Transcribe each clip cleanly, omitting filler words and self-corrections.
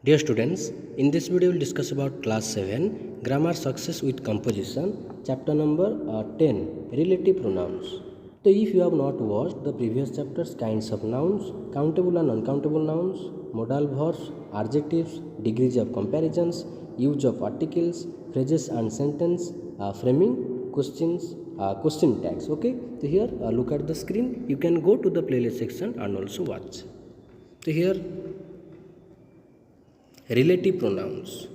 Dear students, in this video we will discuss about class 7 grammar success with composition chapter number 10 relative pronouns. So if you have not watched the previous chapters, kinds of nouns, countable and uncountable nouns, modal verbs, adjectives, degrees of comparisons, use of articles, phrases and sentence, framing, questions, question tags. Okay, so here look at the screen. You can go to the playlist section and also watch. So here relative pronouns.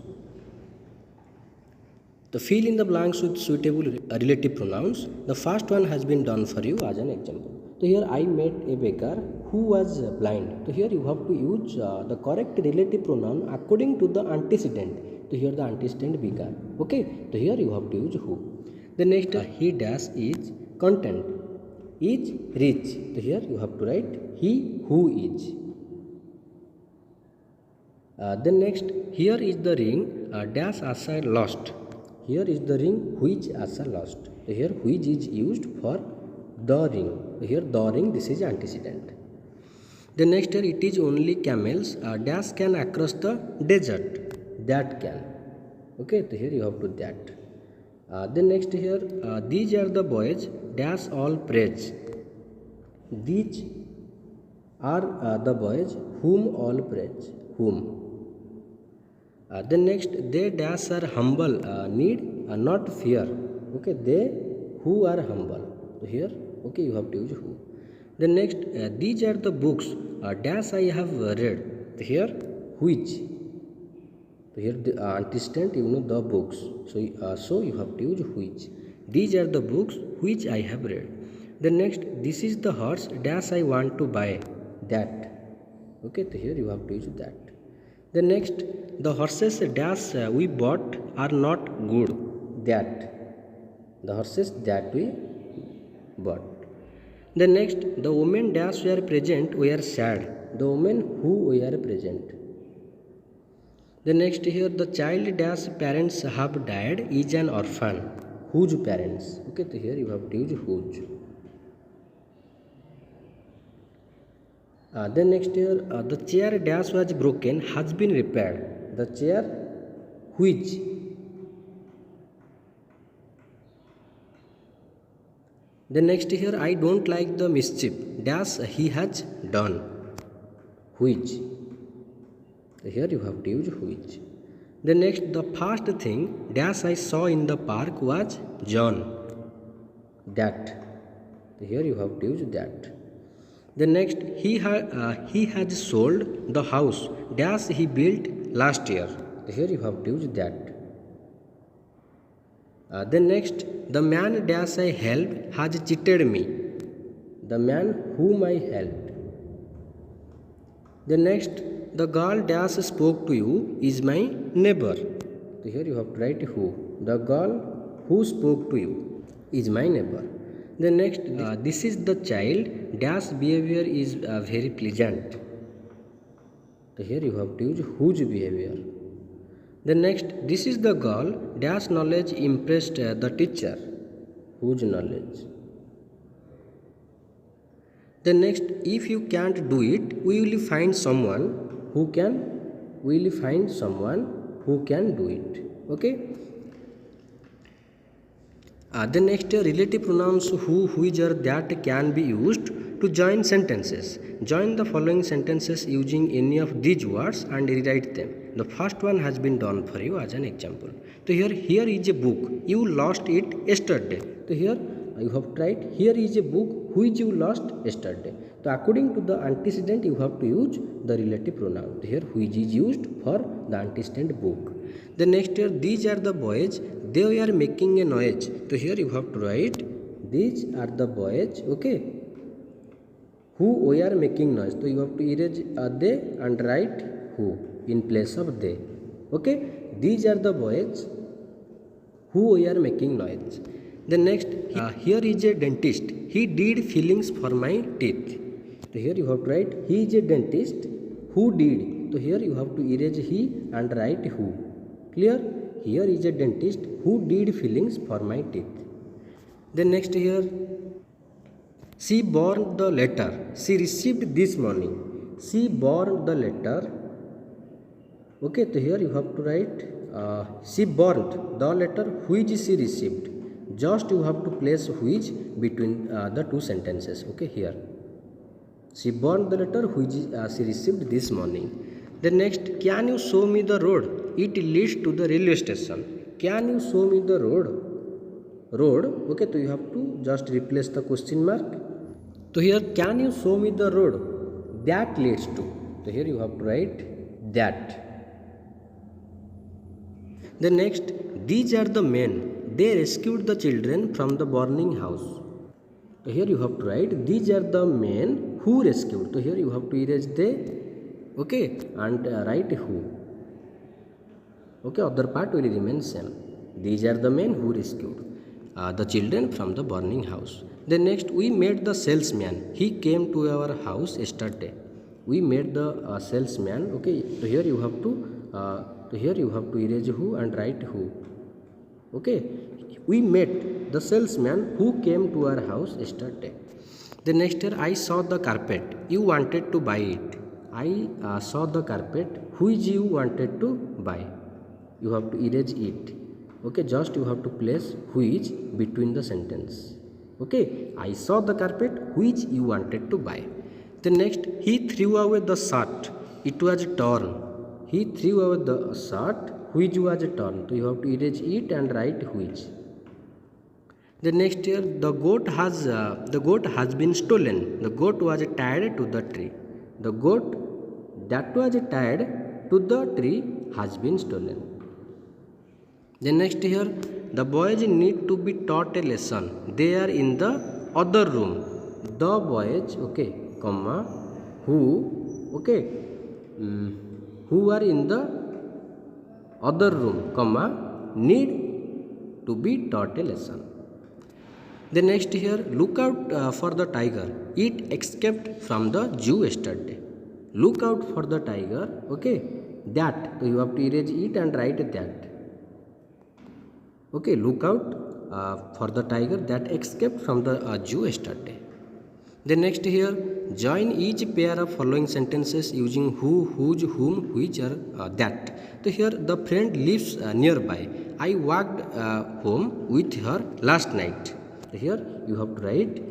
The fill in the blanks with suitable relative pronouns. The first one has been done for you as an example. So here I met a beggar who was blind. So here you have to use the correct relative pronoun according to the antecedent. So here the antecedent beggar. Okay. So here you have to use who. The next he dash is content. Is rich. So here you have to write he who is. Then next, here is the ring dash Asa lost. Here is the ring which Asa lost. So here which is used for the ring. So here the ring, this is antecedent. The next here it is only camels dash can across the desert. That can. Okay, so here you have to that. Then next here these are the boys dash all praise. These are the boys whom all praise. Whom. Then next they dash are humble need not fear. Okay, they who are humble. So here okay you have to use who. Then next these are the books dash I have read. So here which. So here the antecedent you know the books. So you have to use which. These are the books which I have read. Then next this is the horse dash I want to buy. That. Okay, so here you have to use that. The next, the horses dash we bought are not good. That. The horses that we bought. The next, the women dash were present were sad. The women who were present. The next here, the child dash parents have died is an orphan. Whose parents? Okay, so here you have to use whose. Then next here the chair dash was broken has been repaired. The chair which. Then next here I don't like the mischief dash he has done. Which. So here you have to use which. The next the first thing dash I saw in the park was John. That. So here you have to use that. The next, he has sold the house dash he built last year. Here you have to use that. The next, the man dash I helped has cheated me. The man whom I helped. The next, the girl dash spoke to you is my neighbor. So here you have to write who. The girl who spoke to you is my neighbor. The next, this is the child dash behavior is very pleasant. So here you have to use whose behavior. The next, this is the girl dash knowledge impressed the teacher. Whose knowledge. The next, if you can't do it, we will find someone who can. We will find someone who can do it. Okay. The next relative pronouns who, which or that can be used to join sentences. Join the following sentences using any of these words and rewrite them. The first one has been done for you as an example. So here is a book. You lost it yesterday. So here you have to write here is a book which you lost yesterday. So according to the antecedent you have to use the relative pronoun. Here which is used for the antecedent book. The next here these are the boys. They are making a noise. So here you have to write these are the boys. Okay. Who we are making noise. So you have to erase they and write who in place of they. Okay. These are the boys who we are making noise. The next here is a dentist. He did fillings for my teeth. So here you have to write he is a dentist who did. So here you have to erase he and write who. Clear? Here is a dentist who did fillings for my teeth. Then next here, she bore the letter. She received this morning. She bore the letter Okay, so here you have to write she burnt the letter which she received. Just you have to place which between the two sentences. Okay, here she burned the letter which she received this morning. The next, can you show me the road? It leads to the railway station. Can you show me the road? Road. Okay, so you have to just replace the question mark. So here, can you show me the road that leads to? So here you have to write that. The next, these are the men. They rescued the children from the burning house. So here you have to write, these are the men who rescued. So here you have to erase they, okay, and write who. Okay, other part will remain same. These are the men who rescued the children from the burning house. Then next, we met the salesman. He came to our house yesterday. We met the salesman. Okay, so here you have to erase who and write who. Okay, we met the salesman who came to our house yesterday. The next year, I saw the carpet. You wanted to buy it. I saw the carpet which you wanted to buy. You have to erase it. Okay, just you have to place which between the sentence. Okay, I saw the carpet which you wanted to buy. The next, he threw away the shirt. It was torn. He threw away the shirt which was torn. So you have to erase it and write which. The next year, the goat has been stolen. The goat was tied to the tree. The goat that was tied to the tree has been stolen. The next here, the boys need to be taught a lesson. They are in the other room. The boys, okay, comma, who, okay, who are in the other room, comma, need to be taught a lesson. The next here, look out for the tiger. It escaped from the zoo yesterday. Look out for the tiger, okay, that. So you have to erase it and write that. Okay, look out for the tiger that escaped from the zoo yesterday. The next here, join each pair of following sentences using who, whose, whom, which, or that. So here, the friend lives nearby. I walked home with her last night. So here you have to write,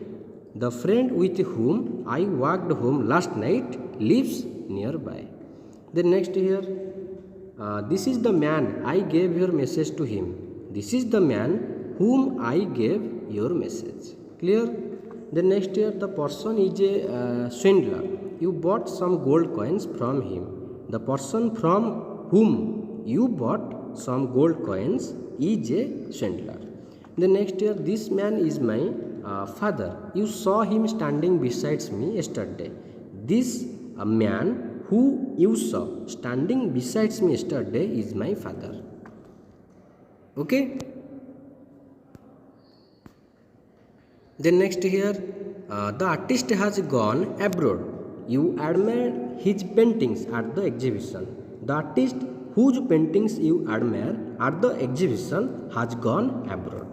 the friend with whom I walked home last night lives nearby. The next here, this is the man I gave your message to him. This is the man whom I gave your message. Clear? The next here, the person is a swindler. You bought some gold coins from him. The person from whom you bought some gold coins is a swindler. The next here, this man is my father. You saw him standing beside me yesterday. This man who you saw standing beside me yesterday is my father. Okay. Then next here, the artist has gone abroad. You admire his paintings at the exhibition. The artist whose paintings you admire at the exhibition has gone abroad.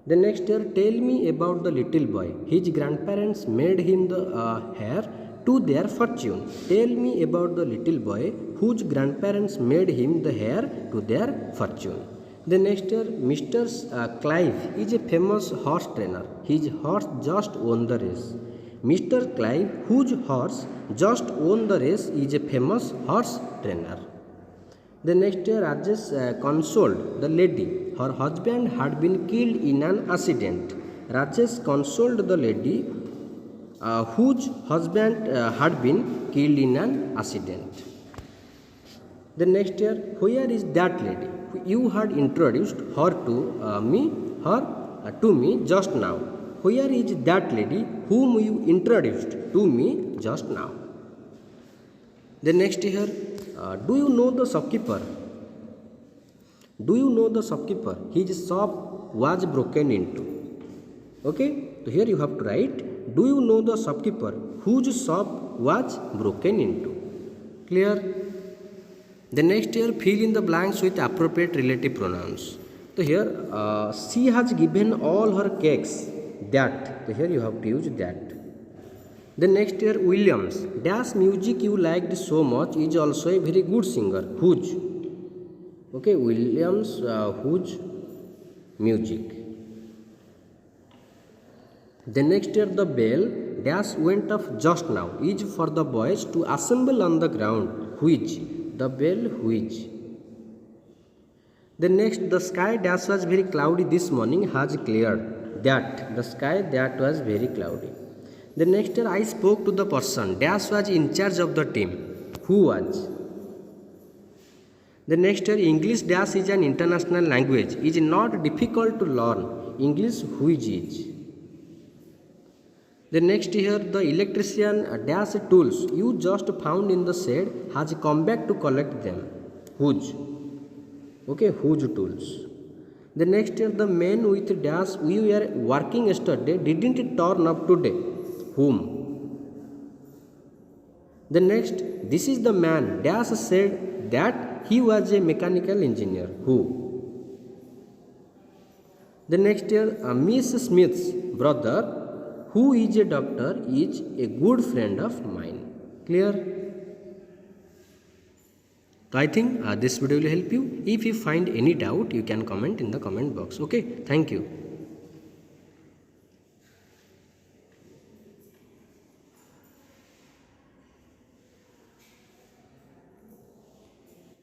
The next year, tell me about the little boy. His grandparents made him the heir to their fortune. Tell me about the little boy whose grandparents made him the heir to their fortune. The next year, Mr. Clive is a famous horse trainer. His horse just won the race. Mr. Clive, whose horse just won the race, is a famous horse trainer. The next year, Rajesh consoled the lady. Her husband had been killed in an accident. Rajesh consoled the lady whose husband had been killed in an accident. The next year, where is that lady? You had introduced her to me just now. Where is that lady whom you introduced to me just now? The next here, do you know the shopkeeper? Do you know the shopkeeper? His shop was broken into. Okay, so here you have to write, do you know the shopkeeper whose shop was broken into? Clear? The next here, fill in the blanks with appropriate relative pronouns. So here, she has given all her cakes that. So here you have to use that. Then next here Williams dash music you liked so much is also a very good singer. Whose? Okay, Williams whose music. The next year the bell dash went off just now is for the boys to assemble on the ground. Which? The bell which. The next the sky dash was very cloudy this morning has cleared. That the sky that was very cloudy. The next year I spoke to the person dash was in charge of the team. Who was? The next year English dash is an international language is not difficult to learn. English which is. The next here the electrician dash tools you just found in the shed has come back to collect them. Whose? Okay, whose tools. The next year the man with dash we were working yesterday didn't turn up today. Whom? The next this is the man dash said that he was a mechanical engineer. Who? The next year Miss Smith's brother who is a doctor is a good friend of mine. Clear? So I think this video will help you. If you find any doubt you can comment in the comment box. Okay, thank you.